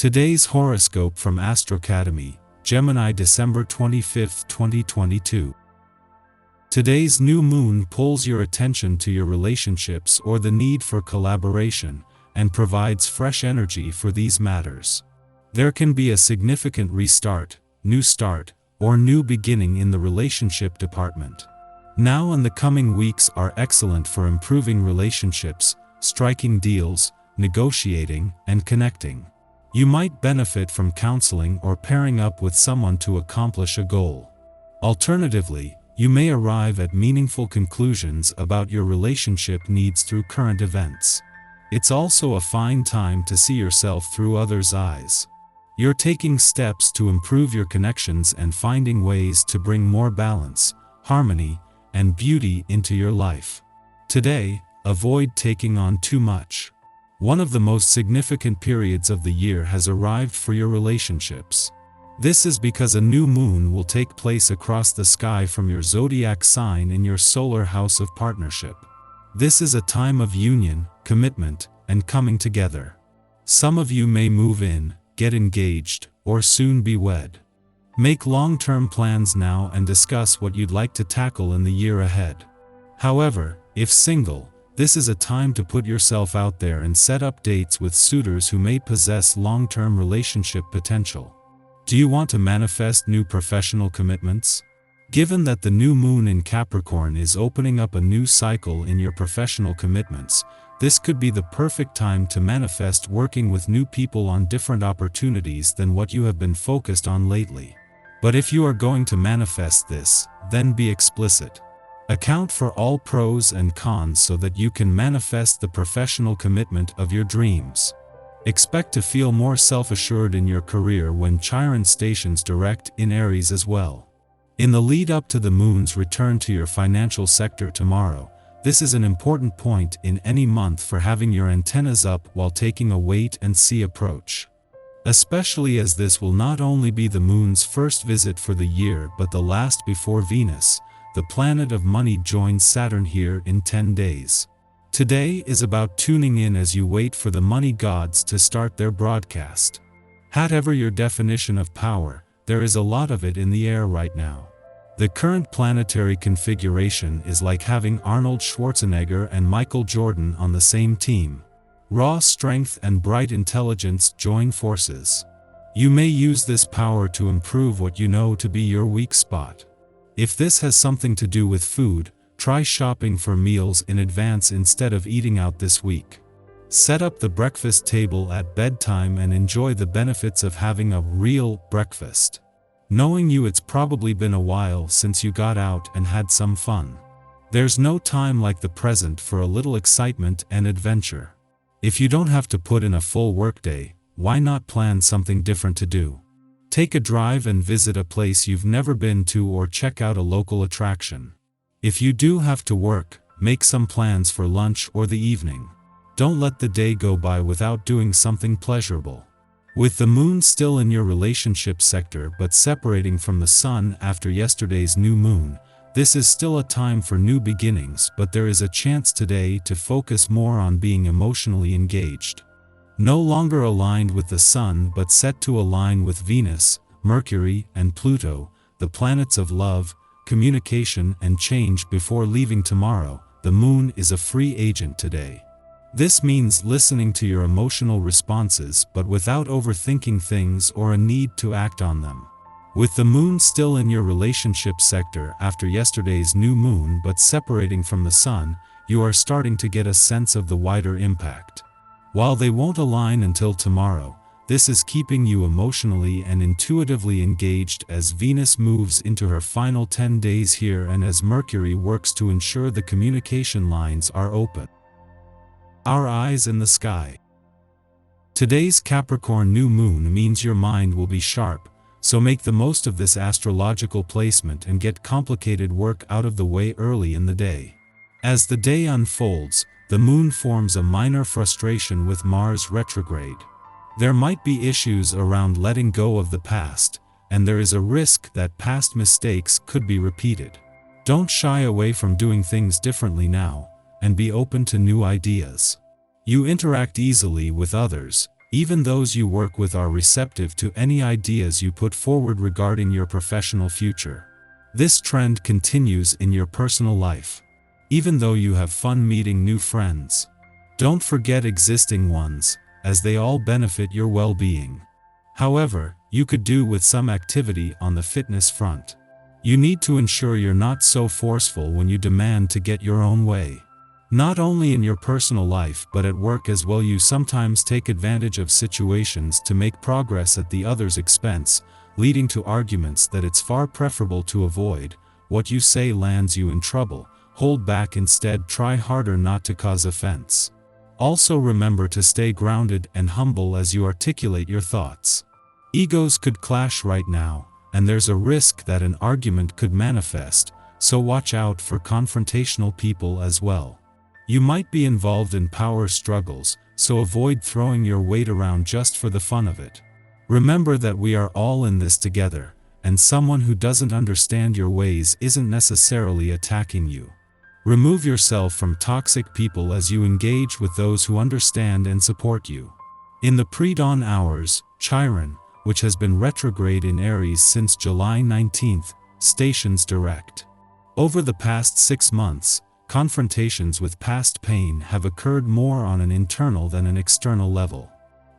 Today's horoscope from Astrocademy, Gemini, December 25, 2022. Today's new moon pulls your attention to your relationships or the need for collaboration, and provides fresh energy for these matters. There can be a significant restart, new start, or new beginning in the relationship department. Now and the coming weeks are excellent for improving relationships, striking deals, negotiating, and connecting. You might benefit from counseling or pairing up with someone to accomplish a goal. Alternatively, you may arrive at meaningful conclusions about your relationship needs through current events. It's also a fine time to see yourself through others' eyes. You're taking steps to improve your connections and finding ways to bring more balance, harmony, and beauty into your life. Today, avoid taking on too much. One of the most significant periods of the year has arrived for your relationships. This is because a new moon will take place across the sky from your zodiac sign in your solar house of partnership. This is a time of union, commitment, and coming together. Some of you may move in, get engaged, or soon be wed. Make long-term plans now and discuss what you'd like to tackle in the year ahead. However, if single, this is a time to put yourself out there and set up dates with suitors who may possess long-term relationship potential. Do you want to manifest new professional commitments? Given that the new moon in Capricorn is opening up a new cycle in your professional commitments, this could be the perfect time to manifest working with new people on different opportunities than what you have been focused on lately. But if you are going to manifest this, then be explicit. Account for all pros and cons so that you can manifest the professional commitment of your dreams. Expect to feel more self-assured in your career when Chiron stations direct in Aries as well. In the lead up to the moon's return to your financial sector tomorrow, this is an important point in any month for having your antennas up while taking a wait-and-see approach. Especially as this will not only be the moon's first visit for the year but the last before Venus, the planet of money, joins Saturn here in 10 days. Today is about tuning in as you wait for the money gods to start their broadcast. Whatever your definition of power, there is a lot of it in the air right now. The current planetary configuration is like having Arnold Schwarzenegger and Michael Jordan on the same team. Raw strength and bright intelligence join forces. You may use this power to improve what you know to be your weak spot. If this has something to do with food, try shopping for meals in advance instead of eating out this week. Set up the breakfast table at bedtime and enjoy the benefits of having a real breakfast. Knowing you, it's probably been a while since you got out and had some fun. There's no time like the present for a little excitement and adventure. If you don't have to put in a full workday, why not plan something different to do? Take a drive and visit a place you've never been to or check out a local attraction. If you do have to work, make some plans for lunch or the evening. Don't let the day go by without doing something pleasurable. With the moon still in your relationship sector but separating from the sun after yesterday's new moon, this is still a time for new beginnings, but there is a chance today to focus more on being emotionally engaged. No longer aligned with the sun but set to align with Venus, Mercury, and Pluto, the planets of love, communication, and change. Before leaving tomorrow, the moon is a free agent today. This means listening to your emotional responses but without overthinking things or a need to act on them. With the moon still in your relationship sector after yesterday's new moon but separating from the sun, you are starting to get a sense of the wider impact. While they won't align until tomorrow, this is keeping you emotionally and intuitively engaged as Venus moves into her final 10 days here and as Mercury works to ensure the communication lines are open. Our eyes in the sky. Today's Capricorn new moon means your mind will be sharp, so make the most of this astrological placement and get complicated work out of the way early in the day. As the day unfolds, the moon forms a minor frustration with Mars retrograde. There might be issues around letting go of the past, and there is a risk that past mistakes could be repeated. Don't shy away from doing things differently now, and be open to new ideas. You interact easily with others, Even those you work with are receptive to any ideas you put forward regarding your professional future. This trend continues in your personal life. Even though you have fun meeting new friends, don't forget existing ones, as they all benefit your well-being. However, you could do with some activity on the fitness front. You need to ensure you're not so forceful when you demand to get your own way. Not only in your personal life but at work as well. You sometimes take advantage of situations to make progress at the other's expense, leading to arguments that it's far preferable to avoid. What you say lands you in trouble. Hold back instead. Try harder not to cause offense. Also remember to stay grounded and humble as you articulate your thoughts. Egos could clash right now, and there's a risk that an argument could manifest, so watch out for confrontational people as well. You might be involved in power struggles, so avoid throwing your weight around just for the fun of it. Remember that we are all in this together, and someone who doesn't understand your ways isn't necessarily attacking you. Remove yourself from toxic people as you engage with those who understand and support you. In the pre-dawn hours, Chiron, which has been retrograde in Aries since July 19th, stations direct. Over the past 6 months, confrontations with past pain have occurred more on an internal than an external level.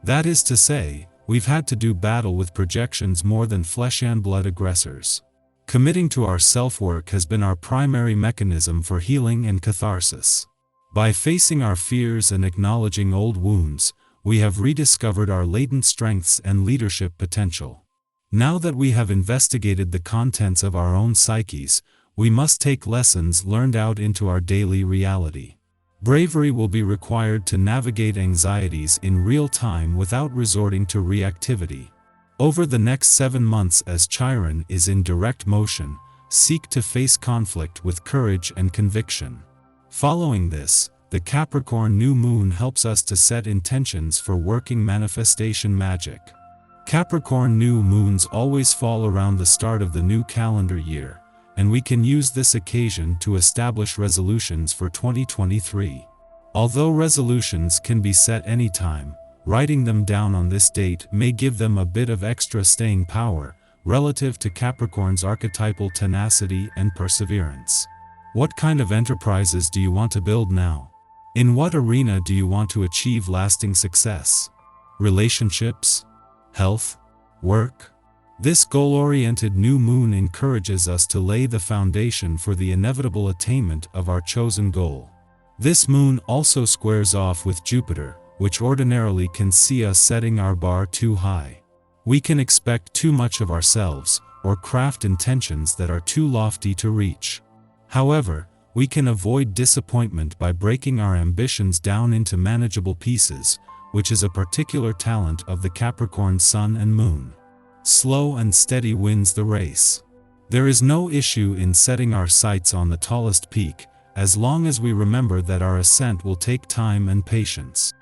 That is to say, we've had to do battle with projections more than flesh and blood aggressors. Committing to our self-work has been our primary mechanism for healing and catharsis. By facing our fears and acknowledging old wounds, we have rediscovered our latent strengths and leadership potential. Now that we have investigated the contents of our own psyches, we must take lessons learned out into our daily reality. Bravery will be required to navigate anxieties in real time without resorting to reactivity. Over the next 7 months, as Chiron is in direct motion, seek to face conflict with courage and conviction. Following this, the Capricorn new moon helps us to set intentions for working manifestation magic. Capricorn new moons always fall around the start of the new calendar year, and we can use this occasion to establish resolutions for 2023. Although resolutions can be set anytime, writing them down on this date may give them a bit of extra staying power, relative to Capricorn's archetypal tenacity and perseverance. What kind of enterprises do you want to build now? In what arena do you want to achieve lasting success? Relationships? Health? Work? This goal-oriented new moon encourages us to lay the foundation for the inevitable attainment of our chosen goal. This moon also squares off with Jupiter, which ordinarily can see us setting our bar too high. We can expect too much of ourselves, or craft intentions that are too lofty to reach. However, we can avoid disappointment by breaking our ambitions down into manageable pieces, which is a particular talent of the Capricorn Sun and Moon. Slow and steady wins the race. There is no issue in setting our sights on the tallest peak, as long as we remember that our ascent will take time and patience.